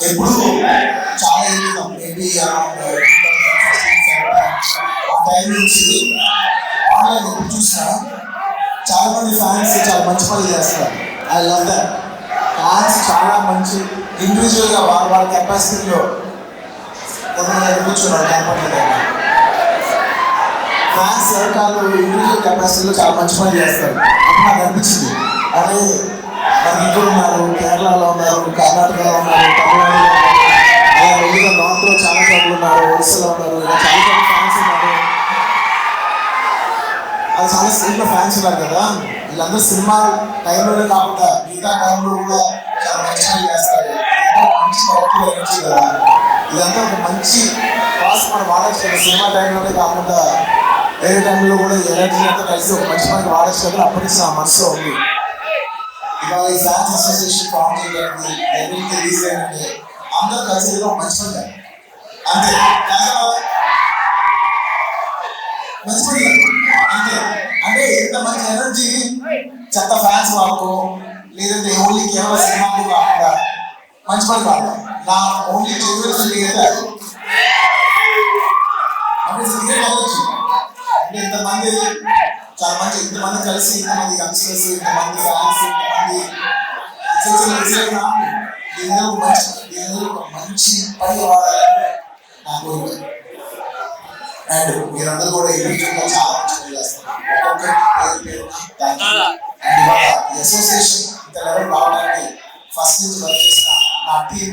ఎప్పుడు చాలా ఏళ్ళు మేబీ అరౌండ్ ఆ టైం నుంచి ఆన్లైన్ ఎప్పుడు చూసినా చాలా మంది ఫ్యాన్స్ చాలా మంచి పని చేస్తారు. I love that. ఫ్యాన్స్ చాలా మంచి ఇండివిజువల్గా వాళ్ళ కెపాసిటీలో కొంతమంది కూర్చున్నారు కనపడలేదు. ఫ్యాన్స్ సర్కాలు ఇండివిజువల్ కెపాసిటీలో చాలా మంచి పని చేస్తారు. అప్పుడు నాకు అనిపించింది, అదే మనకి ఇక్కడ ఉన్నారు, కేరళలో ఉన్నారు, కర్ణాటకలో ఉన్నారు, తమిళనాడులో ఉన్నారు, అలా వెళ్ళిన నార్త్లో చాలా చోట్ల ఉన్నారు, ఒరిస్సాలో ఉన్నారు, ఇలా చాలా చోట్ల ఫ్యాన్స్ ఉన్నారు. అది చాలా స్టేట్లో ఫ్యాన్స్ ఉన్నారు కదా. వీళ్ళందరూ సినిమా టైంలోనే కాకుండా మిగతా టైంలో కూడా చాలా మంచి పని చేస్తారు. మంచి ఎనర్జీ కదా, ఇదంతా ఒక మంచి కాస్ మనం వాడచ్చు కదా. సినిమా టైంలోనే కాకుండా వేరే టైంలో కూడా ఎనర్జీ అంతా కలిసి ఒక మంచి పనికి వాడచ్చు కదా. అప్పటి నుంచి నా మనసులో ఉంది. ఇవాళ ఈ ఫ్యాన్స్ అసోసియేషన్ ఫామ్ చేయడానికి ఎవరికి రిలీజ్ అయ్యిందంటే అందరూ కలిసి ఏదో మంచి పని చేయాలి అంతే. మంచి పని అంతే. అంటే ఇంత మంచి ఎనర్జీ చెత్త ఫ్యాన్స్ వాళ్ళకు లేదంటే ఓన్లీ కేవలం సినిమాకు కాకుండా మంచి పని కాదు. నా ఓన్లీ చేయాలి అంటే ఎనర్జీ అంటే ఇంతమంది చాలా మంచి, ఇంతమంది కలిసి, ఇంతమంది యంగ్స్టర్స్, ఇంతమంది ఫ్యాన్స్, మంచి పని వాడాలని నా కోరిక. అండ్ మీరందరూ కూడా ఇండివిజువల్గా చాలా మంచి పని చేస్తారు. అండ్ ఇవాళ ఈ అసోసియేషన్ ఇంత లెవెల్ రావడానికి ఫస్ట్ నుంచి వర్క్ చేసిన నా టీం,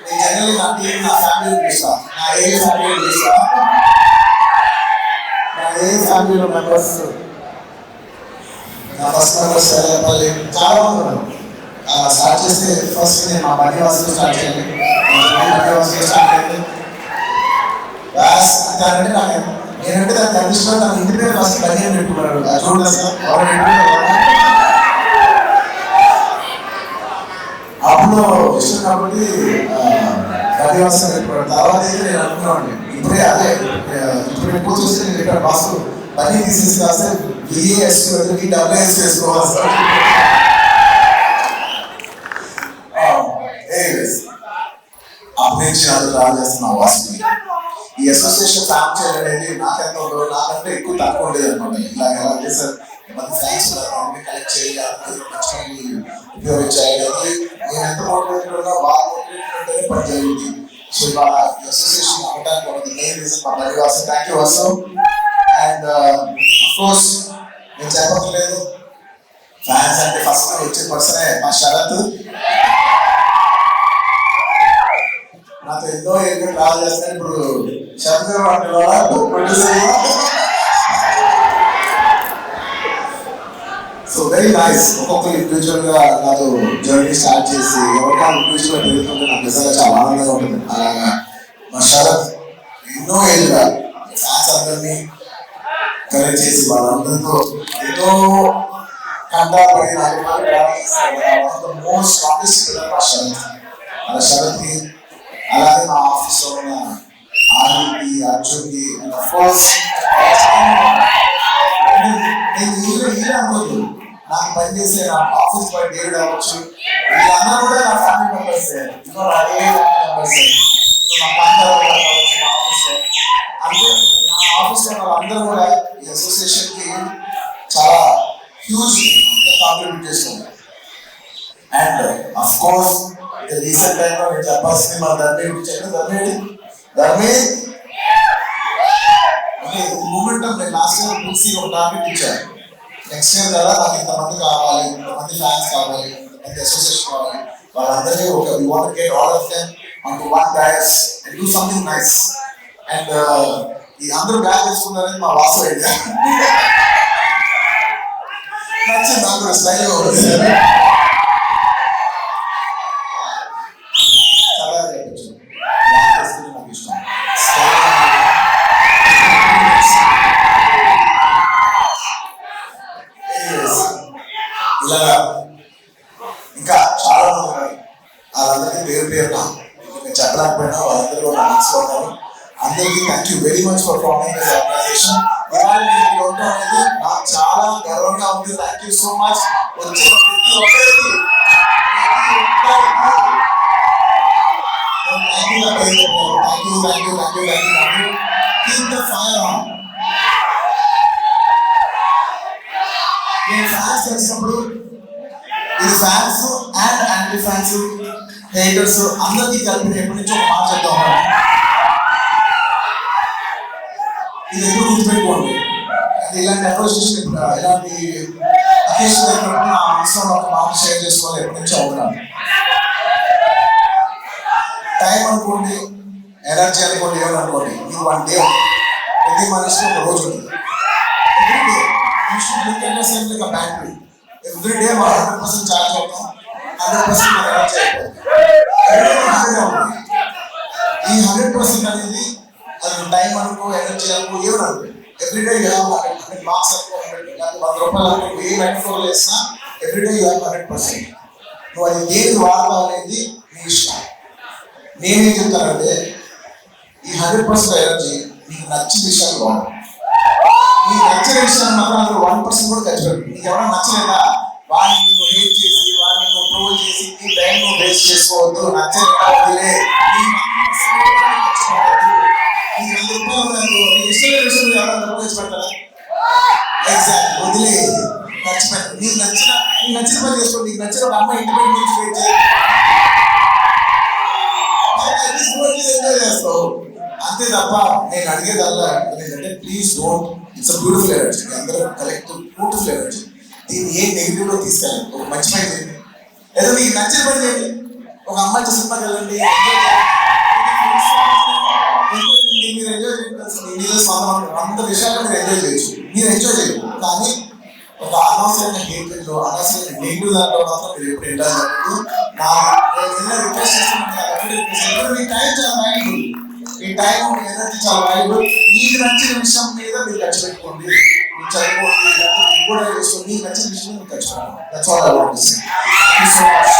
నేను జనరల్లీ నా టీం నా ఫ్యామిలీ పిలుస్తాను, నా ఏ ఫ్యామిలీ పిలుస్తాను, నా ఏ ఫ్యామిలీలో మెంబర్స్, నా ఫస్ట్ మెంబర్స్ చెప్పాలి చాలా మంది ఉన్నారు. స్టార్ట్ చేస్తే ఫస్ట్ నేను మా బన్యవాసులు స్టార్ట్ చేయాలి. బన్యవాసులు స్టార్ట్ చేయాలి అంటే నేనంటే దానికి అదృష్టం. తన ఇంటి పేరు ఫస్ట్ బని అని పెట్టుకున్నాడు. చూడలేదు సార్, అప్పుడు ఇష్టం కాబట్టి బన్యవాసం పెట్టుకున్నాడు. తర్వాత అయితే నేను అనుకున్నాను ఇప్పుడే అదే ఇప్పుడు ఎక్కువ చూస్తే నేను ఇక్కడ బాసు బన్నీ తీసేసి కాస్తే బిఏఎస్ డబ్ల్యూఎస్ చేసుకోవాలి సార్. అప్పుడు నుంచి రాజు చేస్తున్నా వాసుకి ఈ అసోసియేషన్ ఫామ్ చేయడం అనేది నాకంటే ఎక్కువ తక్కువ ఉండేది అనమాట. ఇలా ఎలా చేశారు మంది ఫ్యాన్స్ కలెక్ట్ చేయాలి, ఉపయోగించాలి. నేను ఎంత మోటివేటెడ్ ఉన్నా వాళ్ళు మోటివేటెడ్ పని జరిగింది. సో ఇవాళ ఈ అసోసియేషన్ అవ్వడానికి ఒక మెయిన్ రీజన్ మా బడి Vasu. Thank you Vasu. And of course నేను చెప్పట్లేదు, ఫ్యాన్స్ అంటే ఫస్ట్ వచ్చే పర్సనే మా శరత్. నాతో ఎన్నో ఎక్కువ ట్రావెల్ చేస్తాను. ఇప్పుడు శరత్ గారు ప్రొడ్యూసర్. So very nice. ఒక్కొక్కరు ఇండివిజువల్ గా నాతో జర్నీ స్టార్ట్ చేసి ఎవరికైనా ఇండివిజువల్ గా పెరుగుతుంటే నాకు నిజంగా చాలా ఆనందంగా ఉంటుంది. అలాగా మా శరత్ ఎన్నో ఏళ్ళుగా ఫ్యాన్స్ అందరినీ కనెక్ట్ చేసి వాళ్ళందరితో ఎన్నో కంటాపడి మోస్ట్ స్ట్రాంగెస్ట్ మా శరత్. అలా శరత్కి, అలాగే మా ఆఫీస్లో ఉన్న ఆర్కి, అర్జున్కి, అండ్ ఆఫ్ కోర్స్ నేను ఈయన అనుకోదు, నాకు పనిచేసే నా ఆఫీస్ బాయ్ డేవిడ్ అవ్వచ్చు, వీళ్ళందరూ కూడా నా ఫ్యామిలీ మెంబర్స్. ఇంకా అదే ఫ్యామిలీ మెంబర్స్. మా కాంతారావు కావచ్చు మా ఆఫీస్లో. అంటే నా ఆఫీస్లో వాళ్ళందరూ కూడా ఈ అసోసియేషన్కి చాలా హ్యూజ్ కాంట్రిబ్యూట్ చేస్తున్నారు. అండ్ అఫ్ కోర్స్ రీసెంట్ టైంలో నేను చెప్పాల్సింది మా ధర్మే గురించి. ధర్మే అంటే ఈ మూమెంట్ నేను లాస్ట్ ఇయర్ పూర్తి ఒక టార్గెట్ ఇచ్చాను. నెక్స్ట్ ఇయర్ కదా నాకు ఇంతమంది కావాలి, ఇంతమంది ఫ్యాన్స్ కావాలి, ఇంతమంది అసోసియేషన్ కావాలి, వాళ్ళందరినీ ఒక we want to get all of them onto one dais and do something nice. And ఈ అందరూ బ్యాగ్ వేసుకున్నారని మా వాసు ఐడియా నచ్చింది. నాకు కూడా స్టైల్ ఉంటుంది. చాలా చెప్పచ్చు బ్యాగ్ వేసుకుని నాకు ఇష్టం. ఇలా ఇంకా చాలా మంది ఉన్నారు. వాళ్ళందరికీ పేరు పేరున నేను చెప్పలేకపోయినా వాళ్ళందరూ కూడా మనసులో ఉన్నారు. అందరికీ thank you very much for forming this organization. ఇవాళ మీకు ఉండటం అనేది నాకు చాలా గర్వంగా ఉంది. Thank you so much. వచ్చిన ప్రతి ఒక్కరికి Keep the fire on. నేను ఫ్యాన్స్ తెలిసినప్పుడు ఇది fans and anti fans haters అందరికీ కలిపి ఎప్పటి నుంచో ఒక మాట చెప్తా ఉన్నాను. ఇది ఎప్పుడు గుర్తుపెట్టుకోండి. ఇలాంటి అప్రోచేషన్ ఇలాంటి అకేషన్ అయినప్పుడు నా మనసులో ఒక మాట షేర్ చేసుకోవాలి ఎప్పటి నుంచో అవుతున్నాను. టైం అనుకోండి, ఎనర్జీ అనుకోండి, ఏమని అనుకోండి, ఇది వన్ డే. ప్రతి మనిషికి ఒక రోజు ఉంటుంది. బ్యాటరీ ఎవ్రీ డే మనం 100% ఛార్జ్ అవుతాం, 100% మన ఎనర్జీ అయిపోతుంది. ఈ 100% అనేది అది టైం అనుకో, ఎనర్జీ అనుకో, ఏమని అనుకో, ఎవ్రీడే యూ హ్యావ్ 100 మార్క్స్ అనుకో, 100 రూపాయలు అనుకో, ఏ మెట్రోలు వేసినా ఎవ్రీడే యూ హ్యావ్ 100%. నువ్వు అది దేనికి వాడతావు అనేది నీ ఇష్టం. నేనేం చెప్తానంటే ఈ 100% ఎనర్జీ నీకు నచ్చిన విషయాలు వాడు. నీకు నచ్చిన విషయాన్ని మాత్రం అందులో 1% కూడా ఖర్చు పెట్టు. నీకు ఎవరైనా నచ్చలేదా వాడిని నువ్వు హేట్ చేసి, వాడిని నువ్వు ట్రోల్ చేసి నీ టైం నువ్వు వేస్ట్ చేసుకోవద్దు. నచ్చలేదా వదిలే. నీకు 100 రూపాయలు నీ ఇష్టమైన విషయం ఎవరైనా ఖర్చు పెడతారా? ఎగ్జాక్ట్, వదిలే, ఖర్చు పెట్టు. నీకు నచ్చిన పని చేసుకో. నీకు నచ్చిన ఒక అమ్మాయి ఇంటి బయట నుంచి వెయిట్ చేయి, ఎంజాయ్ చేస్తావు అంతే తప్ప. నేను అడిగేదల్లా ఏంటంటే please don't, it's beautiful energy, అందరూ కలెక్టివ్ బ్యూటిఫుల్ ఎనర్జీ. దీన్ని ఏం నెగిటివ్ లో తీసుకెళ్ళండి. ఒక మంచి పని చేయండి, ఏదో మీకు నచ్చిన పని చేయండి. ఒక అమ్మాయి సినిమాకి వెళ్ళండి, మీరు ఎంజాయ్ చేయాల్సింది అంత విషయాలు మీరు ఎంజాయ్ చేయొచ్చు. మీరు ఎంజాయ్ చేయరు, కానీ ఒక అనవసరమైన హేట్రెడ్ లో, అనవసరమైన నెగిటివ్ దాంట్లో మాత్రం మీరు ఎప్పుడు ఎంజాయ్ చేయలేదు. రిక్వెస్ట్ చేస్తున్నాను, మీ టైం చాలా వాల్యుబుల్, మీ టైం మీ ఎనర్జీ చాలా వాల్యుబుల్. మీకు నచ్చిన విషయం మీద మీరు ఖర్చు పెట్టుకోండి. మీరు చదువుకోండి, కూడా చేసుకోండి. మీకు నచ్చిన విషయం మీరు ఖర్చు పెట్టుకోండి. That's all I want to say. Thank you so much.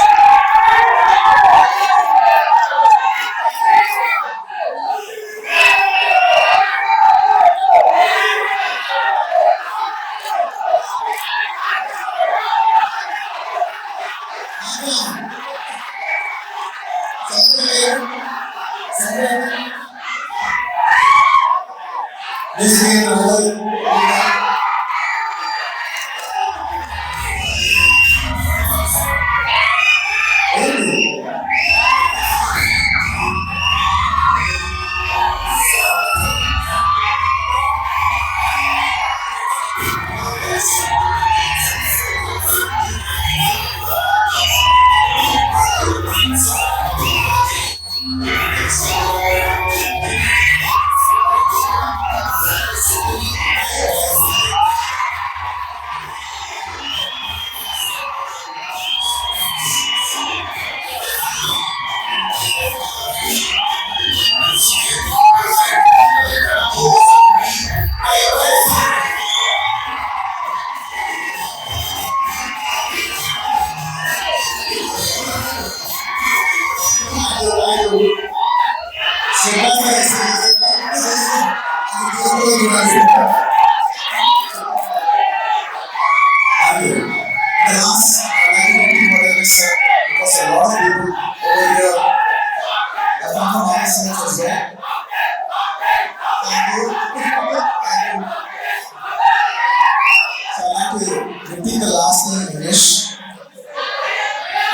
Repeat the last name in English.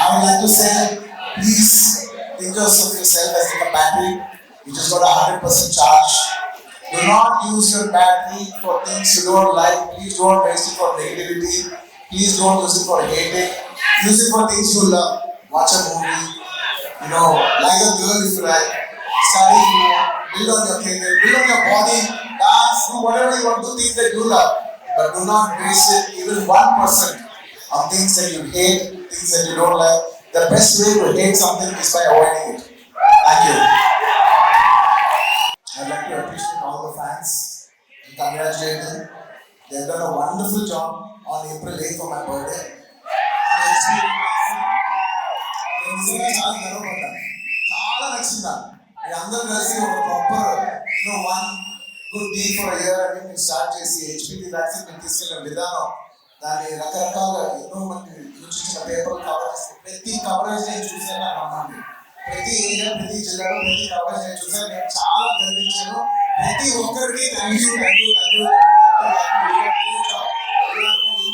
I would like to say, please think of yourself as like a battery. You just got a 100% charge. Do not use your battery for things you don't like. Please don't waste it for negativity. Please don't use it for hating. Use it for things you love. Watch a movie. Like a girl if you like. Study, build on your career, build on your body, dance, do whatever you want to do, things that you love. But do not waste it even 1% on things that you hate, things that you don't like. The best way to hate something is by avoiding it. Thank you. I'd like to appreciate all the fans and congratulate them. They've done a wonderful job on April 8th for my birthday. చాలా నచ్చిందా మీ అందరూ కలిసి ఒక proper one good deal for year అని మీరు start చేసి HPV vaccine మీరు తీసుకెళ్ళిన విధానం, దాన్ని రకరకాల ఎన్నో మంది చూసిన పేపర్లు కవర్ చేసి ప్రతి కవరేజ్ నేను చూసాను నమ్మండి. ప్రతి ఏరియా, ప్రతి జిల్లాలో, ప్రతి కవరేజ్ నేను చూసాను. నేను చాలా గర్వించాను. ప్రతి ఒక్కరికి థ్యాంక్ యూ.